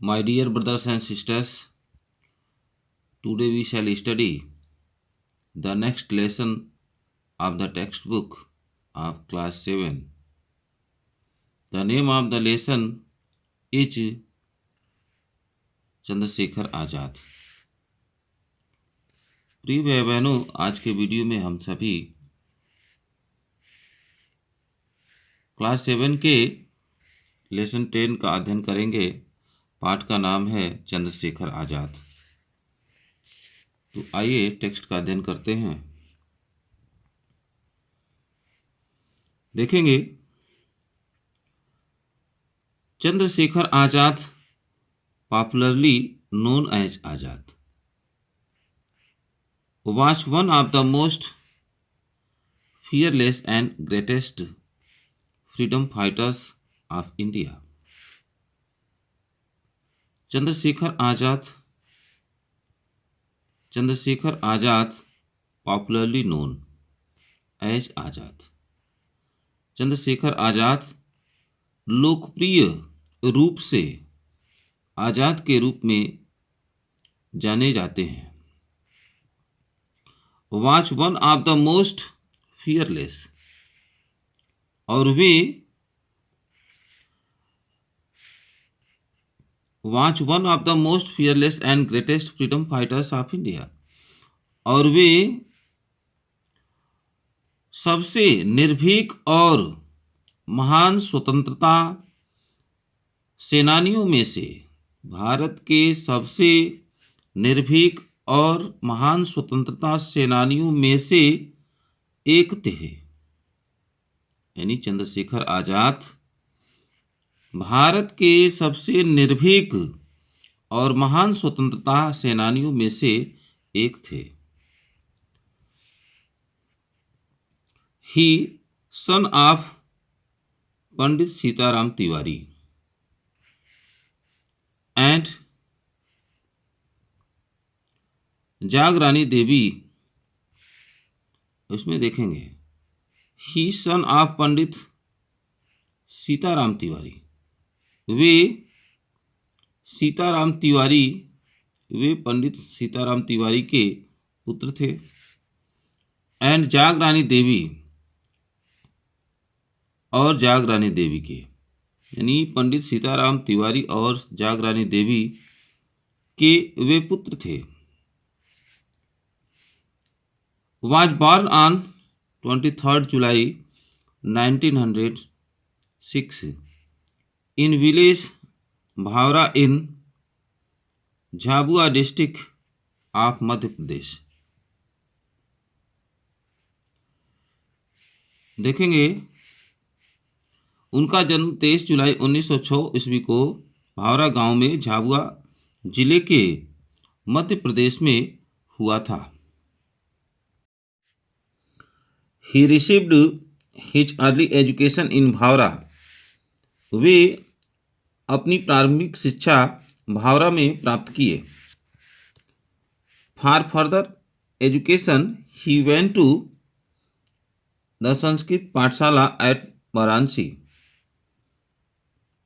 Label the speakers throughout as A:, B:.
A: My dear brothers and sisters, today we shall study the next lesson of the textbook of class 7. The name of the lesson is Chandrashekhar Azad. प्रिय भाई बहनों, आज के video में हम सभी क्लास 7 के लेसन 10 का अध्ययन करेंगे। पाठ का नाम है चंद्रशेखर आजाद। तो आइए टेक्स्ट का अध्ययन करते हैं। देखेंगे Chandrashekhar Azad, popularly known as Azad, was one of the most fearless and greatest freedom fighters of India. Chandrashekhar Azad, popularly known as आजाद। चंद्रशेखर आजाद लोकप्रिय रूप से आजाद के रूप में जाने जाते हैं। was one of the most fearless, और वे was one of the most fearless and greatest freedom fighters of India, और वे सबसे निर्भीक और महान स्वतंत्रता सेनानियों में से, भारत के सबसे निर्भीक और महान स्वतंत्रता सेनानियों में से एक थे। यानी चंद्रशेखर आजाद भारत के सबसे निर्भीक और महान स्वतंत्रता सेनानियों में से एक थे। He son of Pandit Sitaram Tiwari and Jagrani Devi. उसमें देखेंगे he son of Pandit Sitaram Tiwari, वे पंडित सीताराम तिवारी के पुत्र थे। एंड जागरानी देवी, और जागरानी देवी के, यानी पंडित सीताराम तिवारी और जागरानी देवी के वे पुत्र थे। was born on 23rd July 1906 in village Bhavra in Jhabua district of Madhya Pradesh. देखेंगे उनका जन्म 23 जुलाई 1906 ईस्वी को भावरा गांव में झाबुआ जिले के मध्य प्रदेश में हुआ था। He received his early education in भावरा, वे अपनी प्रारंभिक शिक्षा भावरा में प्राप्त किए। For further education he went to the Sanskrit पाठशाला at वाराणसी,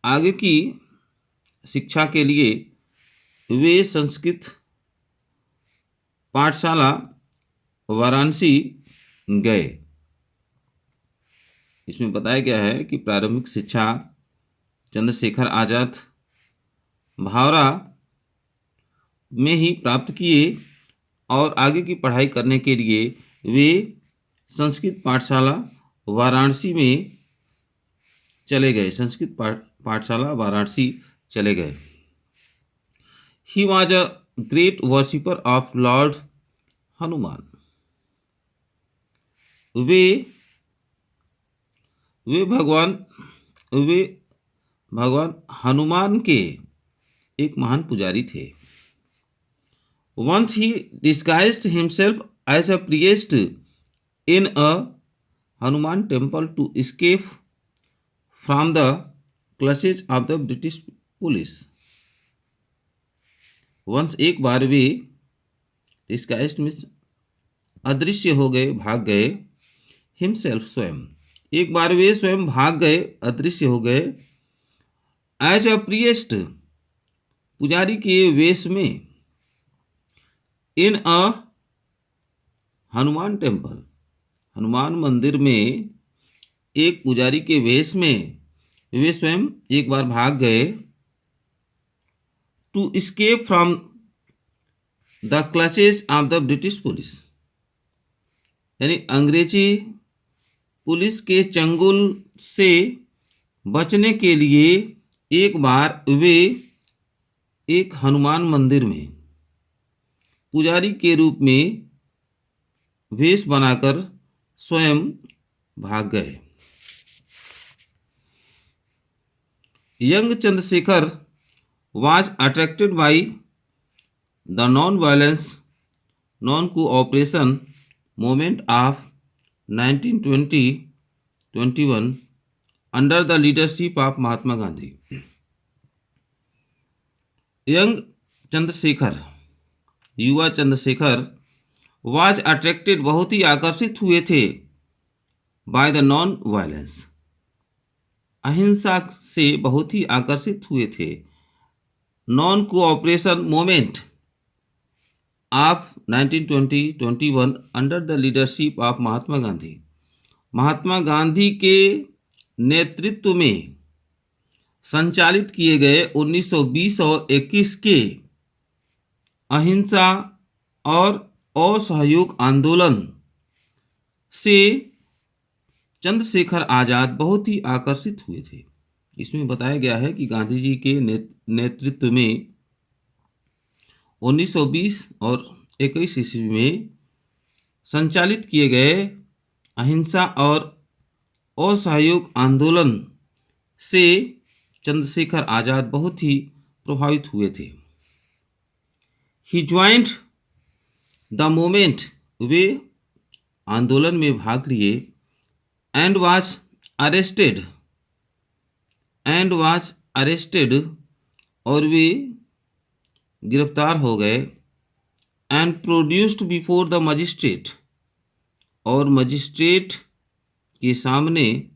A: आगे की शिक्षा के लिए वे संस्कृत पाठशाला वाराणसी गए। इसमें बताया गया है कि प्रारंभिक शिक्षा चंद्रशेखर आजाद भावरा में ही प्राप्त किए और आगे की पढ़ाई करने के लिए वे संस्कृत पाठशाला वाराणसी में चले गए। संस्कृत पाठशाला वाराणसी चले गए। He was a great worshipper of lord Hanuman, वे भगवान हनुमान के एक महान पुजारी थे। Once he disguised himself as a priest in a Hanuman temple to escape from the clutches of the British police. Once एक बार वे disguised मीन्स अदृश्य हो गए, भाग गए। himself स्वयं, एक बार वे स्वयं भाग गए, अदृश्य हो गए। एज अ प्रिएस्ट, पुजारी के वेश में इन अ हनुमान टेम्पल, हनुमान मंदिर में एक पुजारी के वेश में वे स्वयं एक बार भाग गए to escape from the clutches of the British police, यानी अंग्रेजी पुलिस के चंगुल से बचने के लिए एक बार वे एक हनुमान मंदिर में पुजारी के रूप में वेश बनाकर स्वयं भाग गए। Young Chandrashekhar was attracted by the non-violence, non-cooperation movement of 1920-21 under the leadership of Mahatma Gandhi. Young Chandrashekhar, युवा चंद्रशेखर was attracted, बहुत ही आकर्षित हुए थे by the non-violence, अहिंसा से बहुत ही आकर्षित हुए थे, non cooperation movement of 1920-21 under the leadership of Mahatma Gandhi, Mahatma Gandhi के नेतृत्व में संचालित किए गए 1920 और 21 के अहिंसा और असहयोग आंदोलन से चंद्रशेखर आजाद बहुत ही आकर्षित हुए थे। इसमें बताया गया है कि गांधी जी के नेतृत्व में 1920 और 21 ईस्वी में संचालित किए गए अहिंसा और असहयोग आंदोलन से चंद्रशेखर आजाद बहुत ही प्रभावित हुए थे। ही ज्वाइंट द मूवमेंट, वे आंदोलन में भाग लिए, एंड वाज अरेस्टेड, और वे गिरफ्तार हो गए, and produced before the magistrate, और मजिस्ट्रेट के सामने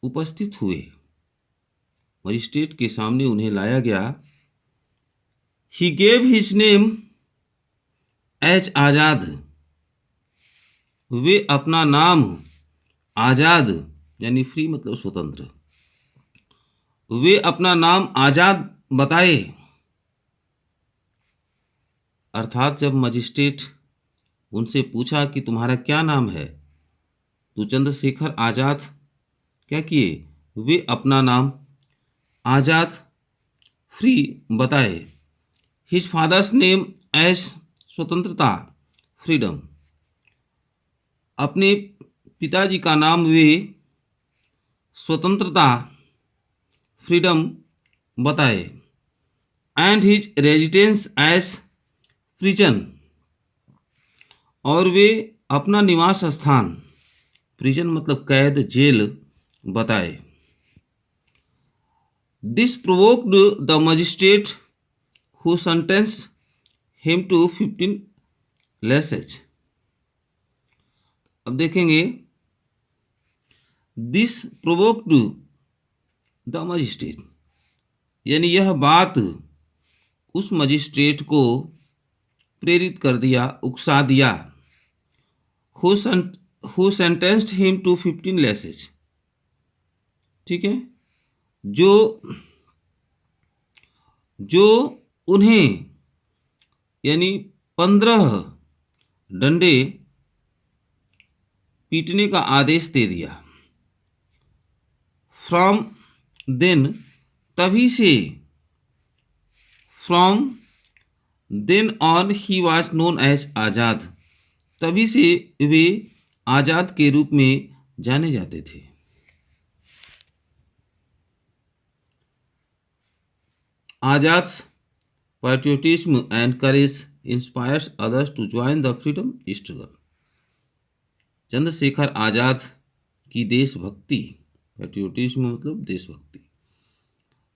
A: उपस्थित हुए, मजिस्ट्रेट के सामने उन्हें लाया गया। He gave his name as Azad, वे अपना नाम आजाद यानी फ्री मतलब स्वतंत्र, वे अपना नाम आजाद बताए। अर्थात जब मजिस्ट्रेट उनसे पूछा कि तुम्हारा क्या नाम है, तो चंद्रशेखर आजाद क्या किए, वे अपना नाम आजाद फ्री बताए। हिज फादर्स नेम एज स्वतंत्रता फ्रीडम, अपने पिताजी का नाम वे स्वतंत्रता फ्रीडम बताए। And his residence as prison, और वे अपना निवास स्थान, प्रिजन मतलब कैद, जेल बताए। This provoked the magistrate who sentenced him to 15 lashes। अब देखेंगे, दिस प्रोवोक्ड द मजिस्ट्रेट, यानी यह बात उस मजिस्ट्रेट को प्रेरित कर दिया, उकसा दिया। Who sentenced him to 15 lashes, ठीक है, जो उन्हें यानी 15 डंडे पीटने का आदेश दे दिया। फ्रॉम देन, तभी से, from then on he was known as Azad, तभी से वे आजाद के रूप में जाने जाते थे। Azad's patriotism and courage inspires others to join the freedom struggle. Chandrashekhar Azad की देशभक्ति, पैट्रियोटिज्म मतलब देशभक्ति,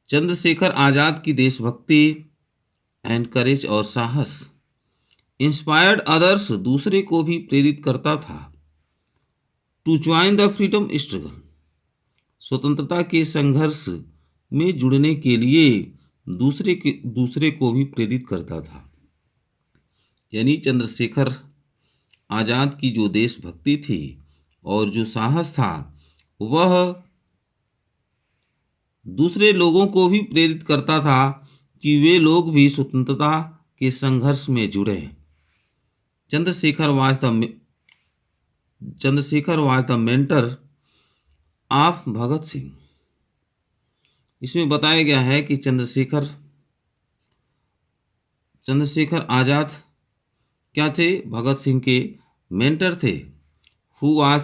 A: चंद्रशेखर आजाद की देशभक्ति एंड करेज और साहस, इंस्पायर्ड अदर्स दूसरे को भी प्रेरित करता था, to join the freedom struggle स्वतंत्रता के संघर्ष में जुड़ने के लिए, दूसरे को भी प्रेरित करता था। यानी चंद्रशेखर आज़ाद की जो देशभक्ति थी और जो साहस था, वह दूसरे लोगों को भी प्रेरित करता था कि वे लोग भी स्वतंत्रता के संघर्ष में जुड़े। Chandrashekhar was the mentor of Bhagat Singh. इसमें बताया गया है कि चंद्रशेखर आज़ाद क्या थे? भगत सिंह के मेंटर थे। Who was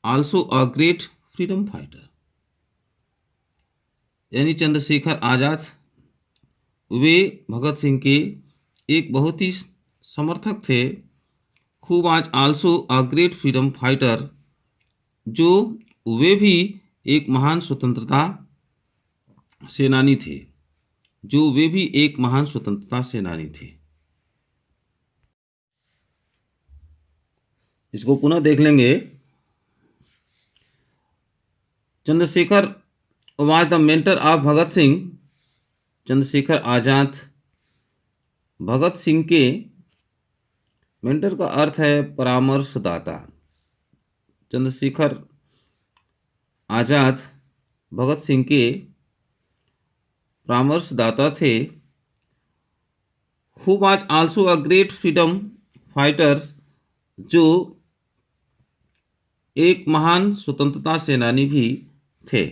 A: also a great freedom fighter. यानी चंद्रशेखर आज़ाद वे भगत सिंह के एक बहुत ही समर्थक थे। Who was also a great freedom fighter, जो वे भी एक महान स्वतंत्रता सेनानी थे। इसको पुनः देख लेंगे। Chandrashekhar was the mentor of Bhagat Singh. Chandrashekhar Azad Bhagat Singh के मेंटर का अर्थ है परामर्शदाता। चंद्रशेखर आज़ाद भगत सिंह के परामर्शदाता थे। Who was also a great freedom fighter, जो एक महान स्वतंत्रता सेनानी भी थे।